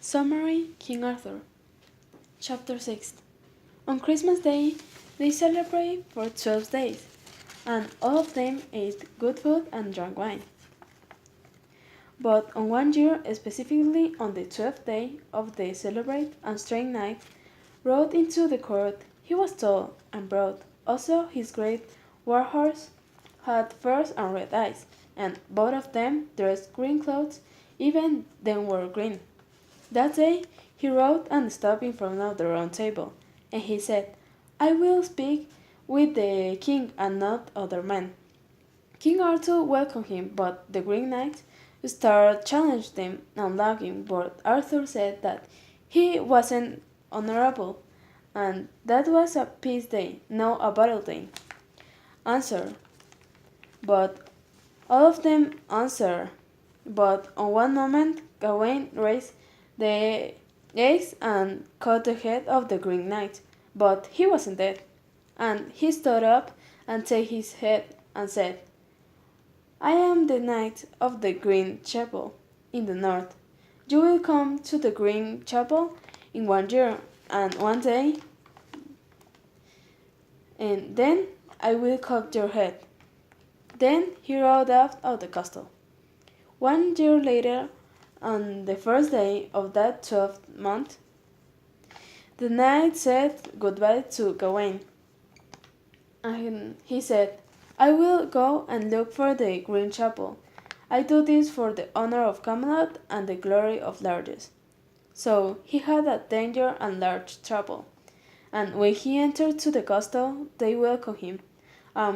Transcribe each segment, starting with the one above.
Summary King Arthur. Chapter 6. On Christmas Day, they celebrate for 12 days, and all of them ate good food and drank wine. But on one year, specifically on the 12th day of the celebrate and strange night, rode into the court. He was tall and broad. Also, his great war horse had furs and red eyes, and both of them dressed green clothes, even then were green. That day he rode and stopped in front of the round table, and he said, I will speak with the king and not other men. King Arthur welcomed him, but the Green Knight started challenging them and laughing, but Arthur said that he wasn't honorable, and that was a peace day, not a battle day. Answer. But all of them answered. But on one moment Gawain raised the axe and cut the head of the Green Knight, but he wasn't dead. And he stood up and took his head and said, I am the Knight of the Green Chapel in the north. You will come to the Green Chapel in 1 year and 1 day, and then I will cut your head. Then he rode out of the castle. 1 year later, on the first day of that 12th month, the knight said goodbye to Gawain, and he said, I will go and look for the Green Chapel. I do this for the honor of Camelot and the glory of Larges. So he had a danger and large trouble, and when he entered to the castle, they welcomed him.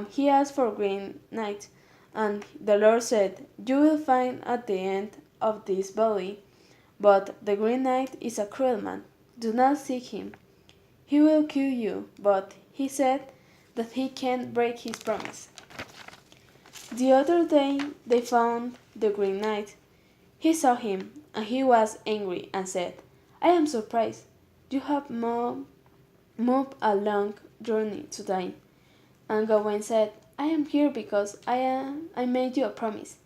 He asked for Green Knight, and the Lord said, You will find at the end of this valley, but the Green Knight is a cruel man. Do not seek him. He will kill you, but he said that he can't break his promise. The other day they found the Green Knight. He saw him, and he was angry and said, I am surprised. You have moved a long journey today. And Gawain said, I am here because I made you a promise.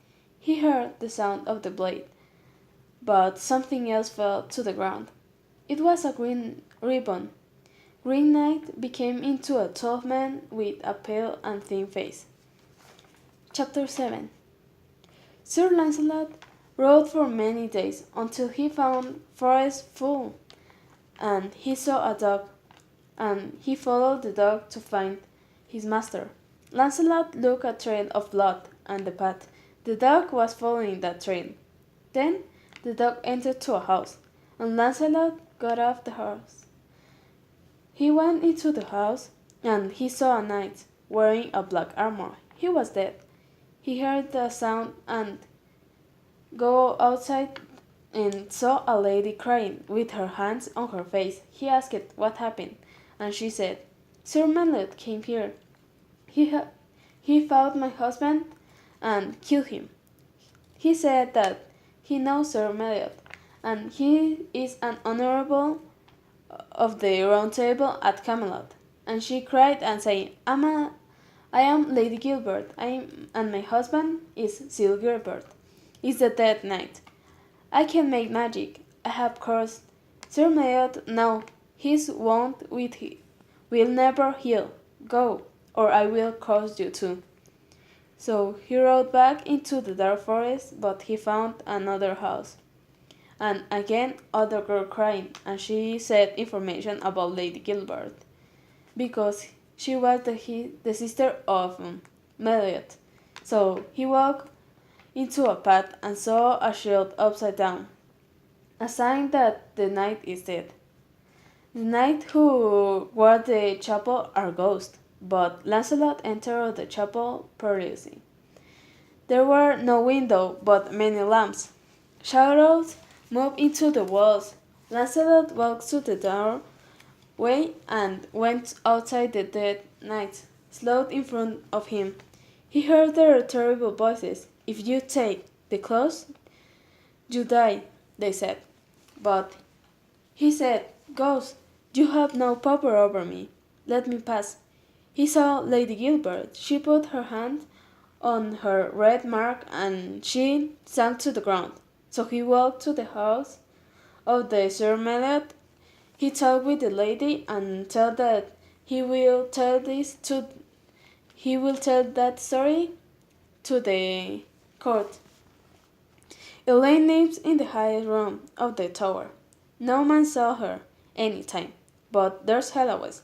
He heard the sound of the blade, but something else fell to the ground. It was a green ribbon. Green Knight became into a tall man with a pale and thin face. Chapter 7. Sir Lancelot rode for many days until he found forest full, and he saw a dog, and he followed the dog to find his master. Lancelot looked a trail of blood and the path. The dog was following that trail. Then the dog entered to a house, and Lancelot got off the horse. He went into the house, and he saw a knight wearing a black armor. He was dead. He heard the sound and go outside and saw a lady crying with her hands on her face. He asked what happened, and she said, Sir Manlet came here. He fought my husband and killed him. He said that he knows Sir Meliot, and he is an honorable of the Round Table at Camelot. And she cried and said, I am Lady Gilbert, and my husband is Sir Gilbert, is the dead knight. I can make magic. I have cursed Sir Meliot. No, his wound will never heal. Go, or I will curse you too. So he rode back into the dark forest, but he found another house. And again other girl crying, and she said information about Lady Gilbert, because she was the sister of Meliot. So he walked into a path and saw a shield upside down, a sign that the knight is dead. The knight who guard the chapel are ghosts, but Lancelot entered the chapel perilously. There were no windows, but many lamps. Shadows moved into the walls. Lancelot walked to the doorway and went outside. The dead knight slowed in front of him. He heard their terrible voices. If you take the clothes, you die, they said. But he said, Ghost, you have no power over me. Let me pass. He saw Lady Gilbert. She put her hand on her red mark and she sank to the ground. So he walked to the house of the Sir Meliot, he talked with the lady and told that he will tell this to he will tell that story to the court. Elaine lives in the highest room of the tower. No man saw her any time, but there's Heloise.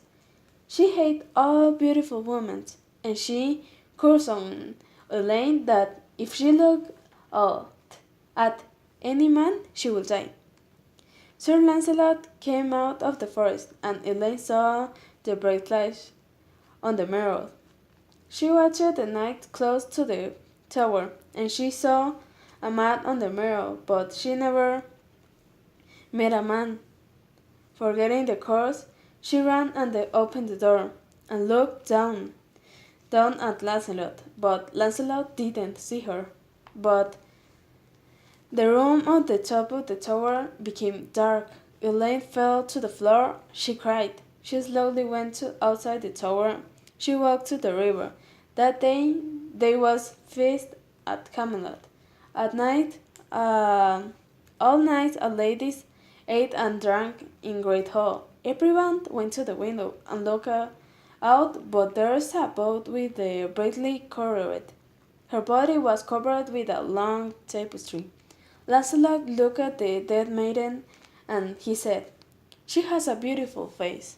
She hates all beautiful women, and she cursed on Elaine that if she looked at any man, she will die. Sir Lancelot came out of the forest, and Elaine saw the bright light on the mirror. She watched the knight close to the tower, and she saw a man on the mirror, but she never met a man. Forgetting the course, she ran and opened the door, and looked down at Lancelot, but Lancelot didn't see her. But the room on the top of the tower became dark. Elaine fell to the floor. She cried. She slowly went outside the tower. She walked to the river. That day there was feast at Camelot. At night, all night, ladies ate and drank in great hall. Everyone went to the window and looked out, but there's a boat with the brightly colored. Her body was covered with a long tapestry. Lancelot looked at the dead maiden, and he said, "She has a beautiful face."